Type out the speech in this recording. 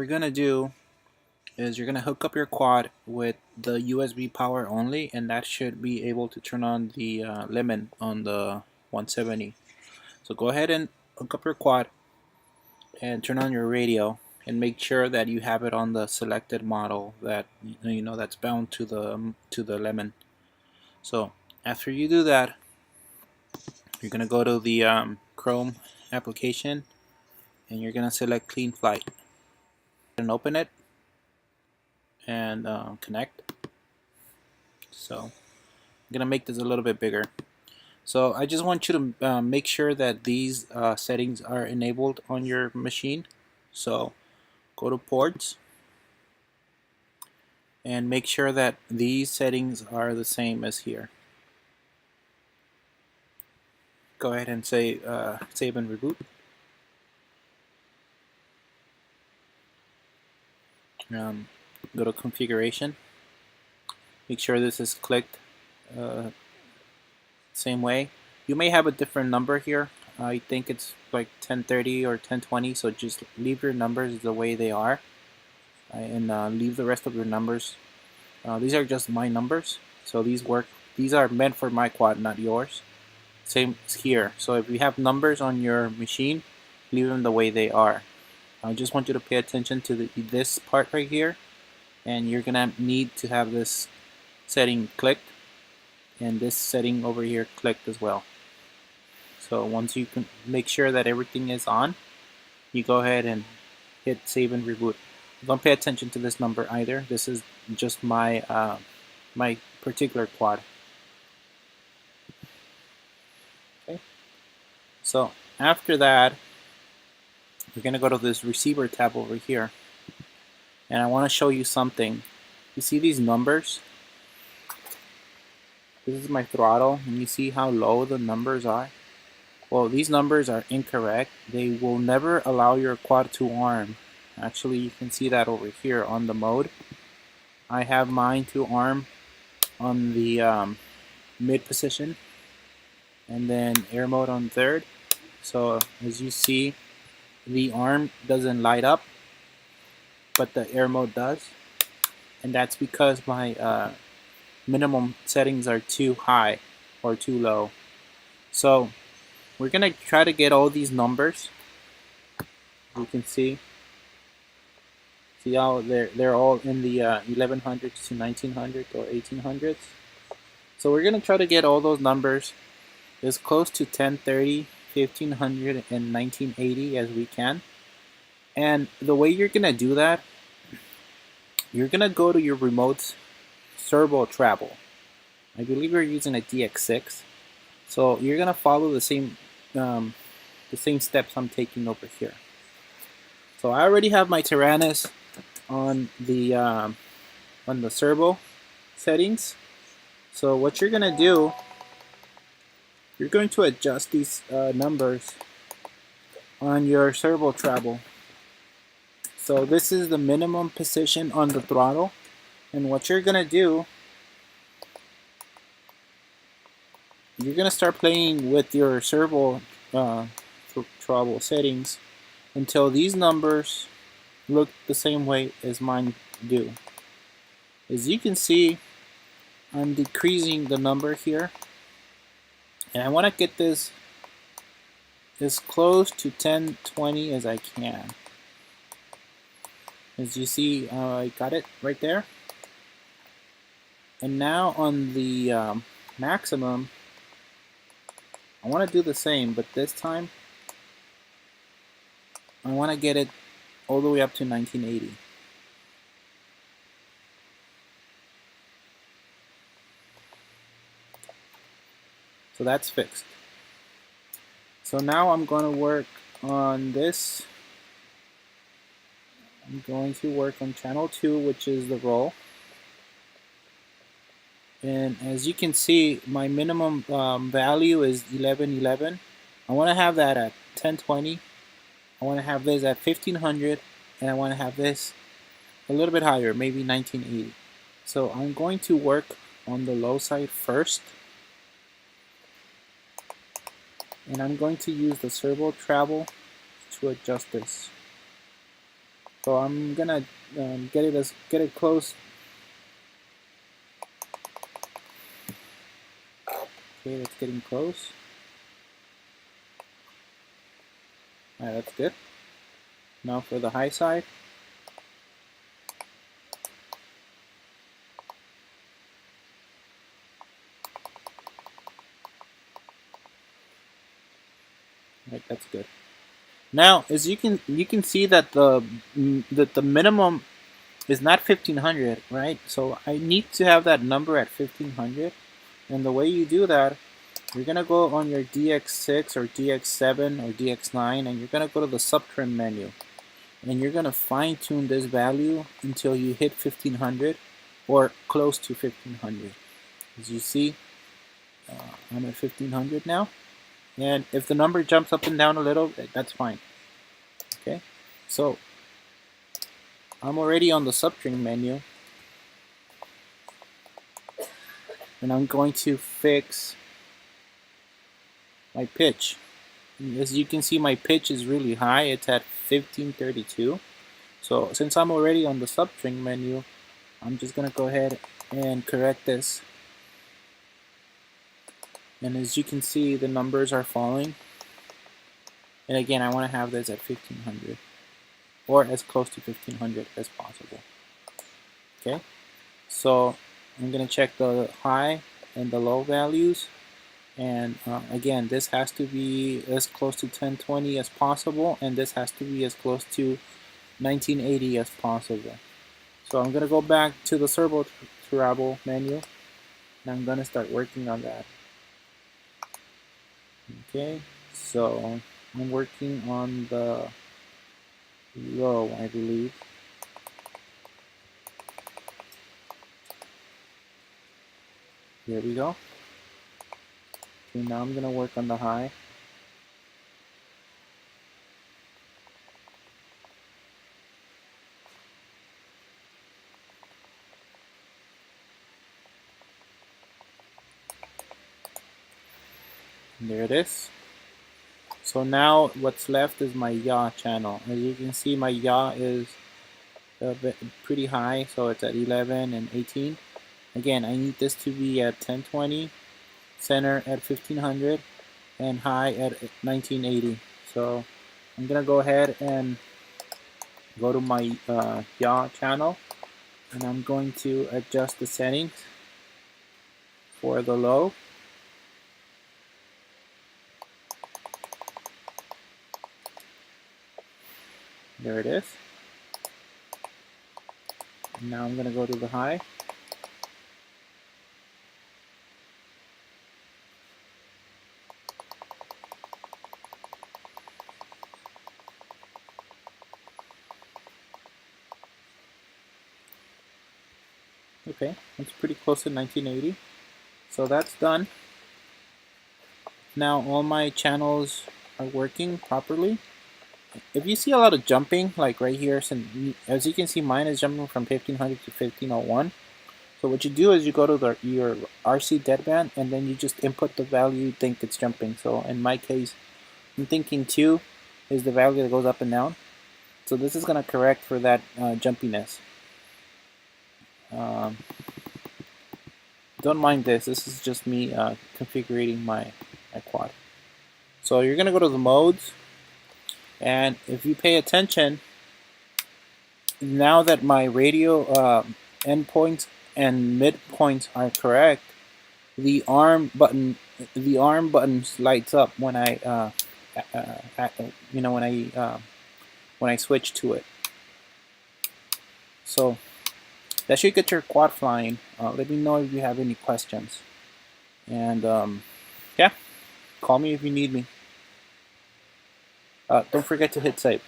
What you're gonna do is you're gonna hook up your quad with the USB power only, and that should be able to turn on the lemon on the 170. So go ahead and hook up your quad and turn on your radio, and make sure that you have it on the selected model that that's bound to the lemon. So after you do that, you're gonna go to the Chrome application, and you're gonna select Clean Flight and open it and connect. So I'm gonna make this a little bit bigger. So I just want you to make sure that these settings are enabled on your machine. So go to ports and make sure that these settings are the same as here. Go ahead and say save and reboot. Go to configuration. Make sure this is clicked same way. You may have a different number here. I think it's like 1030 or 1020, so just leave your numbers the way they are, and leave the rest of your numbers. These are just my numbers, so these work. These are meant for my quad, not yours. Same as here. So if you have numbers on your machine, leave them the way they are. I just want you to pay attention to this part right here, and you're gonna need to have this setting clicked and this setting over here clicked as well. So once you can make sure that everything is on, you go ahead and hit save and reboot. Don't pay attention to this number either. This is just my my particular quad. Okay. So after that, we're gonna go to this receiver tab over here, and I want to show you something. You see these numbers? This is my throttle, and you see how low the numbers are? Well, these numbers are incorrect. They will never allow your quad to arm. Actually, you can see that over here on the mode. I have mine to arm on the mid position, and then air mode on third. So as you see, the arm doesn't light up, but the air mode does, and that's because my minimum settings are too high or too low. So we're gonna try to get all these numbers. You can see how they're all in the 1100s to 1900s or 1800s. So we're gonna try to get all those numbers as close to 1030, 1500, and 1980 as we can. And the way you're gonna do that, you're gonna go to your remote's servo travel. I believe you're using a DX6, so you're gonna follow the same steps I'm taking over here. So I already have my Taranis on the servo settings. So what you're gonna do, you're going to adjust these numbers on your servo travel. So this is the minimum position on the throttle, and what you're gonna do, you're gonna start playing with your servo travel settings until these numbers look the same way as mine do. As you can see, I'm decreasing the number here, and I want to get this as close to 1020 as I can. As you see, I got it right there. And now on the maximum, I want to do the same, but this time I want to get it all the way up to 1980. So that's fixed. So now I'm going to work on this. I'm going to work on channel 2, which is the roll. And as you can see, my minimum value is 1111. I want to have that at 1020. I want to have this at 1500, and I want to have this a little bit higher, maybe 1980. So I'm going to work on the low side first, and I'm going to use the servo travel to adjust this. So I'm gonna get it close. Okay, that's getting close. Alright, that's good. Now for the high side. Right, that's good. Now, as you can see that the minimum is not 1500, right? So I need to have that number at 1500, and the way you do that, you're gonna go on your DX6 or DX7 or DX9, and you're gonna go to the subtrim menu, and you're gonna fine tune this value until you hit 1500 or close to 1500. As you see, I'm at 1500 now. And if the number jumps up and down a little, that's fine. Okay, so I'm already on the subtrim menu, and I'm going to fix my pitch. As you can see, my pitch is really high. It's at 1532. So since I'm already on the subtrim menu, I'm just gonna go ahead and correct this. And as you can see, the numbers are falling. And again, I want to have this at 1500 or as close to 1500 as possible. Okay, so I'm gonna check the high and the low values, and again, this has to be as close to 1020 as possible, and this has to be as close to 1980 as possible. So I'm gonna go back to the Servo Travel menu, and I'm gonna start working on that. Okay, so I'm working on the low, I believe. Here we go. Okay, now I'm gonna work on the high. And there it is. So now what's left is my yaw channel. As you can see, my yaw is pretty high, so it's at 11 and 18. Again, I need this to be at 1020, center at 1500, and high at 1980. So I'm gonna go ahead and go to my yaw channel, and I'm going to adjust the settings for the low. There it is. And now I'm going to go to the high. Okay, that's pretty close to 1980. So that's done. Now all my channels are working properly. If you see a lot of jumping, like right here, as you can see, mine is jumping from 1500 to 1501. So what you do is you go to your RC deadband, and then you just input the value you think it's jumping. So in my case, I'm thinking 2 is the value that goes up and down. So this is going to correct for that jumpiness. Don't mind this. This is just me configuring my quad. So you're going to go to the modes. And if you pay attention, now that my radio endpoints and midpoints are correct, the arm button lights up when I when I switch to it. So that should get your quad flying. Let me know if you have any questions, and yeah, call me if you need me. Don't forget to hit save.